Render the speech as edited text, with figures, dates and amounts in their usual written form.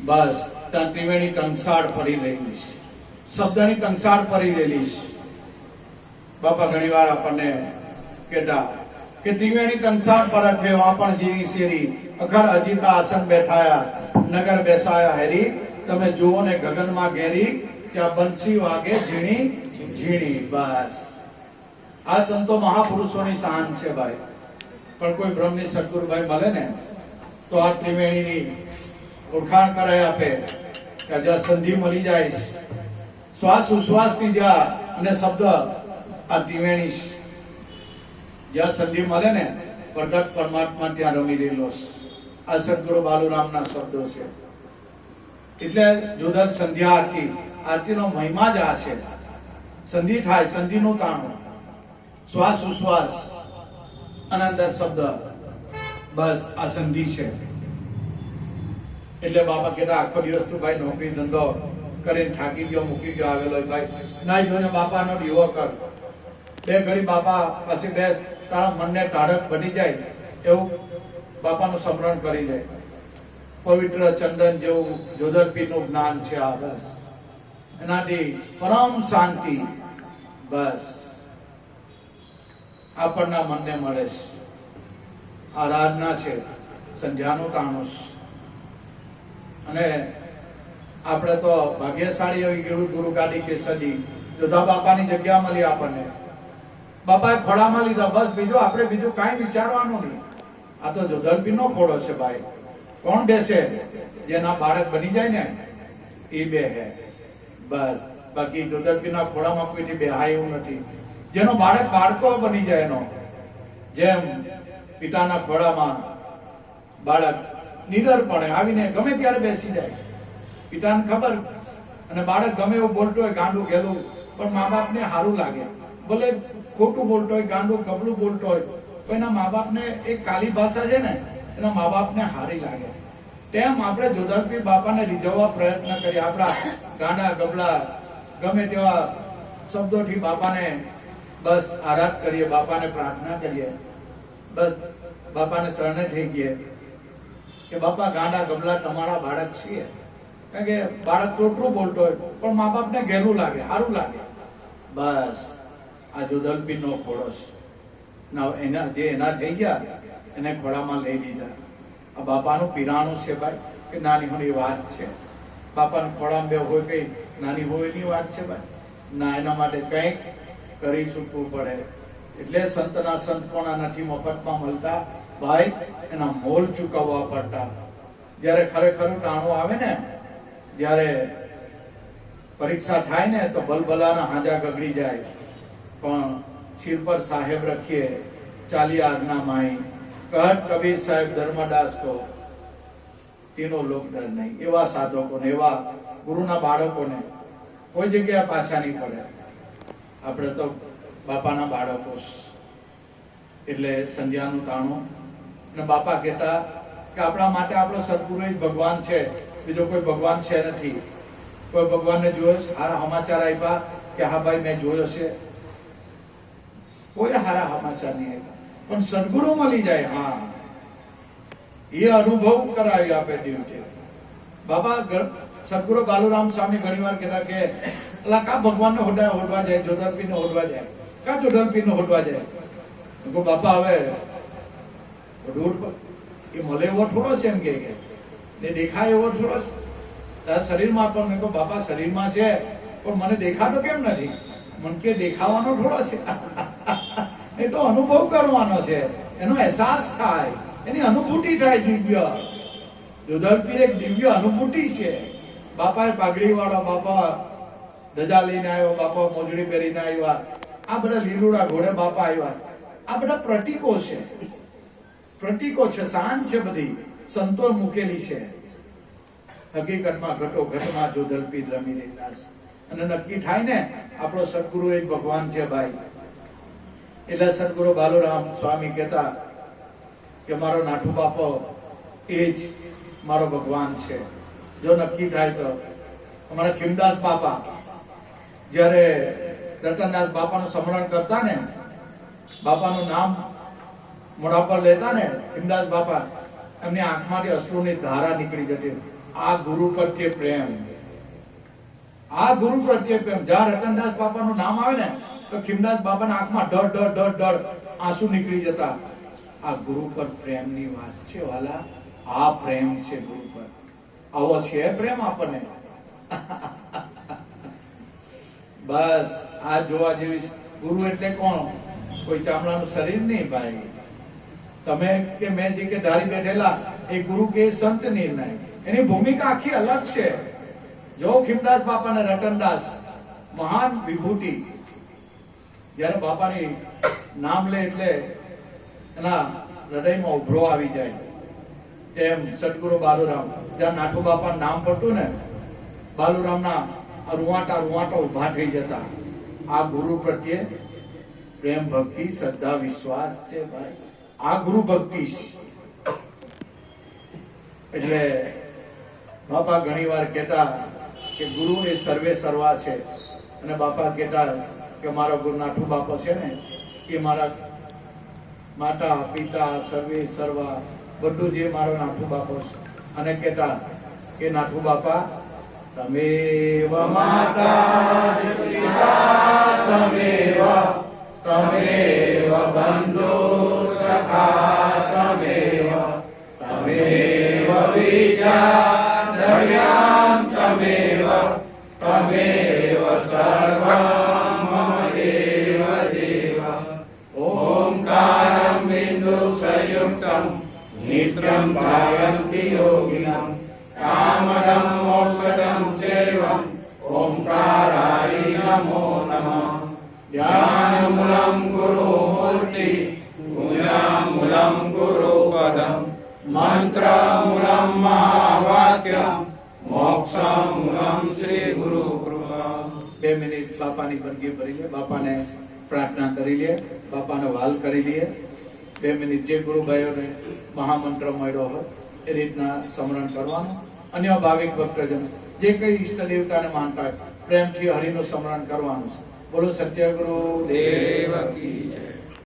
બસ ત્યાં ત્રિવેણી કંસાળ પડી રહેલી છે, શબ્દની કંસાળ પડી રહેલી છે. બાપા ઘણી વાર આપણને કહેતા કે ત્રિવેણી કંસાળ પર અઠે વાપણ જીની શેરી અખર અજીતા આસન બેઠાયા નગર બેસાયા હેરી. તમે જુઓ ને ગગનમાં ઘેરી ત્યાં બંસી વાગે ઝીણી ઝીણી. બસ આ સંતો મહાપુરુષોની શાન છે ભાઈ. પણ કોઈ બ્રહ્મની સદગુરુભાઈ મળે ને તો આ ત્રિવેણીની ઓળખાણ કરાય આપે કે જ્યાં સંધિ મળી જાય, શ્વાસ ઉશ્વાસની જ્યાં અને શબ્દ આ ત્રિવેણી જ્યાં સંધિ મળે ને પ્રગટ પરમાત્મા ત્યાં રમી રહેલો છે. આ સદગુરુ બાલુરામના શબ્દો છે. એટલે જોદર સંધ્યા આરતી, આરતીનો મહિમા જ આ છે. સંધિ થાય, સંધિનું તાણું, શ્વાસ ઉશ્વાસ અને અંદર શબ્દ, બસ આ સંધિ છે. એટલે બાપા કહેતા આખો દિવસ તું ભાઈ નોકરી ધંધો કરીને થાકી ગયો, મૂકી ગયો, આવેલો ભાઈ ના જોઈને બાપાનો દીવો કર, બે ઘડી બાપા પાસે બેસ, તારા મનને ટાઢક બની જાય એવું બાપાનું સ્મરણ કરી લે. પવિત્ર ચંદન જેવું જોધરપીરનું જ્ઞાન છે આ. બસ એનાથી પરમ શાંતિ બસ આપણના મનને મળે છે. આરાધના છે, સંધ્યાનું તાણું છે. અને આપણે તો ભાગ્યશાળી એવી ગુરુ ગાડી કે સદી જોધા બાપાની જગ્યા મળી આપણને. બાપાએ ખોળામાં લીધા, બસ બીજું આપણે બીજું કાંઈ વિચારવાનું નહીં. આ તો જોધરપીરનો ખોળો છે ભાઈ. કોણ બેસે? જેના બાળક બની જાય ને એ બે હે. બસ બાકી જોધરપીરના ખોળામાં કોઈથી બેહાય એવું નથી. જેનો બાળક બાળકો બની જાય એનો, જેમ પિતાના ખોળામાં બાળક નિડરપણે આવીને ગમે ત્યારે બેસી જાય, પિતાને ખબર, અને બાળક ગમે એવું બોલતો હોય, ગાંડું ગેલું, પણ મા બાપને સારું લાગે. ભલે ખોટું બોલતો હોય, ગાંડું ગબડું બોલતો હોય, તો એના મા બાપને એક કાલી ભાષા છે ને એના મા બાપને હારી લાગે. તેમ આપણે જોધરપીર બાપાને રીઝવવા પ્રયત્ન કરીએ. આપણા ગાંડા ગબડા ગમે તેવા શબ્દોથી બાપાને બસ આરાધ કરીએ, બાપાને પ્રાર્થના કરીએ, બસ બાપાને શરણે થઈ ગઈએ કે બાપા ગાંડા ગબલા તમારા બાળક છીએ. કારણ કે બાળક ટોટરું બોલતો હોય પણ મા બાપને ઘેરું લાગે, સારું લાગે. બસ આ જોધરપીરનો ખોળો છે. એના જે એના થઈ ગયા એને ખોળામાં લઈ લીધા. આ બાપાનું પીરાણું છે ભાઈ, કે નાની મોટી વાત છે. બાપાના ખોળામાં બે હોય કઈ નાની હોય એની વાત છે ભાઈ ના. એના માટે કંઈક કરી છૂટવું પડે. એટલે સંતના સંત કોના નથી મફતમાં મળતા ભાઈ, એના મોલ ચૂકવવા પડતા. જ્યારે ખરેખરું ટાણું આવે ને, જ્યારે પરીક્ષા થાય ને તો બલબલાના હાજા ગગડી જાય, પણ સિર પર સાહેબ રખીએ ચાલી આજ્ઞા માઈ, કહત કબીર સાહેબ ધર્મદાસ કો તીનો લોક ડર નહીં. એવા સાધકોને, એવા ગુરુના બાળકોને કોઈ જગ્યાએ પાછા નહીં પડે. આપણે તો બાપાના બાળકો. એટલે સંધ્યાનું તાણું. અને બાપા કહેતા કે આપણા માટે આપણો સદગુરુ જ ભગવાન છે, બીજો કોઈ ભગવાન છે નથી. કોઈ ભગવાનને જોયો છે? હારા સમાચાર આપ્યા કે હા ભાઈ મેં જોયો છે? કોઈ હારા સમાચાર નહીં આપ્યા. પણ સદગુરુ મળી જાય, હા, એ અનુભવ કરાવી આપે દિવસે. બાબા સદગુરુ બાલુરામ સ્વામી ઘણી વાર કહેતા કે અલા કા ભગવાનને હોડવા જાય, જોધરપીરને હોડવા જાય, કા જોધરપીરને હોડવા જાય. બાપા હવે રોડ પર એ મળે એવો થોડો છે, એમ કે ને દેખાય એવો થોડો છે તારા શરીરમાં. પણ મેં કહું બાપા શરીરમાં છે પણ મને દેખાતો કેમ નથી? મન કે દેખાવાનો થોડો છે. એ તો અનુભવ કરવાનો છે, એનો અહેસાસ થાય, એની અનુભૂતિ થાય દિવ્ય. જોધરપીર એક દિવ્ય અનુભૂતિ છે. બાપા પાઘડી વાળો, બાપા ધજા લઈને આવ્યો, બાપા મોજડી પહેરીને આવ્યા, આ બધા લીલુડા ઘોડે બાપા આવ્યા. આ બધા પ્રતીકો છે, પ્રતીકો છે, શાન છે, બધી સંતો મૂકેલી છે. હકીકતમાં ઘટો ઘટમાં જોધરપીર રમી રહેલા છે. અને નક્કી થાય ને આપણો સદગુરુ એક ભગવાન છે ભાઈ. એટલે સદગુરુ બાલુરામ સ્વામી કહેતા કે મારો નાઠુ બાપો એ જ મારો ભગવાન છે. જો નક્કી થાય તો અમારા ખીમદાસ બાપા જ્યારે રતનદાસ બાપાનું સ્મરણ કરતા ને, બાપાનું નામ મોઢા પર લેતા ને ખીમદાસ બાપા, એમની આંખમાંથી અશ્રુની ધારા નીકળી જતી. આ ગુરુ પ્રત્યે પ્રેમ, આ ગુરુ પ્રત્યે પ્રેમ. જ્યાં રતનદાસ બાપાનું નામ આવે ને તો ખીમદાસ બાપાના આંખમાં ઢળ ઢળ ઢળ ઢળ આંસુ નીકળી જતા. આ ગુરુ પર પ્રેમની વાત છે વાલા. આ પ્રેમ છે ગુરુ પર. આવો છે પ્રેમ આપણને. બસ આ જોવા જેવી. ગુરુ એટલે કોણ? કોઈ ચામડાનું શરીર નહીં ભાઈ. તમે કે મેં જે કે ધારી બેઠેલા એ ગુરુ કે સંત નિર્ણય, એની ભૂમિકા આખી અલગ છે. જો ખીમદાસ બાપા ને રતનદાસ મહાન વિભૂતિ, જયારે બાપાની નામ લે એટલે એના હૃદયમાં ઉભરો આવી જાય. એમ સદગુરુ બાલુરામ, જ્યાં નાથુ બાપા નામ પડતું ને, બાલુરામના રૂવાટા રૂવાટા ઉભા થઈ જતા. આ ગુરુ પ્રત્યે પ્રેમ, ભક્તિ, શ્રદ્ધા, વિશ્વાસ છે ભાઈ. આ ગુરુ ભક્તિ. એટલે બાપા ઘણી વાર કહેતા કે ગુરુ એ સર્વે સર્વા છે. અને બાપા કહેતા કે મારો ગુરુ નાથુ બાપો છે ને એ મારા માતા પિતા સર્વે સર્વા બધું જે મારો નાથુ બાપો છે. અને કહેતા કે નાથુ બાપા તમેવ માતા પિતા તમેવ તમેવ બંધુ સખા તમેવ તમેવ વિદ્યા દ્રવ્યામ તમેવ તમેવ સર્વં મમ દેવ દેવ ઓમકારં બિંદુ સંયુક્તં નિત્યં ધારયન્તિ યોગિનઃ કામદં મોક્ષદં ચૈવં ઓમકારાય નમો નમઃ જ્ઞાનમૂલં ગુરુમૂર્તિ ગુણામૂલં ગુરુપદં મંત્રમૂલં મહાવાક્યં મોક્ષમૂલં શ્રી ગુરુ કૃપા. 2 મિનિટ બાપાની બંદગી ભરી લે, બાપાને પ્રાર્થના કરી લે, બાપાને વાલ કરી લે. 2 મિનિટ જે ગુરુભાઈઓને મહામંત્ર મળ્યો હોય એ રીતના સ્મરણ કરવાનું. અન્ય ભાવિક ભક્તજન જે કઈ ઈષ્ટ દેવતાને માનતા હોય પ્રેમથી હરિનું સ્મરણ કરવાનું છે. બોલો સત્યગુરુ દેવ કી જય.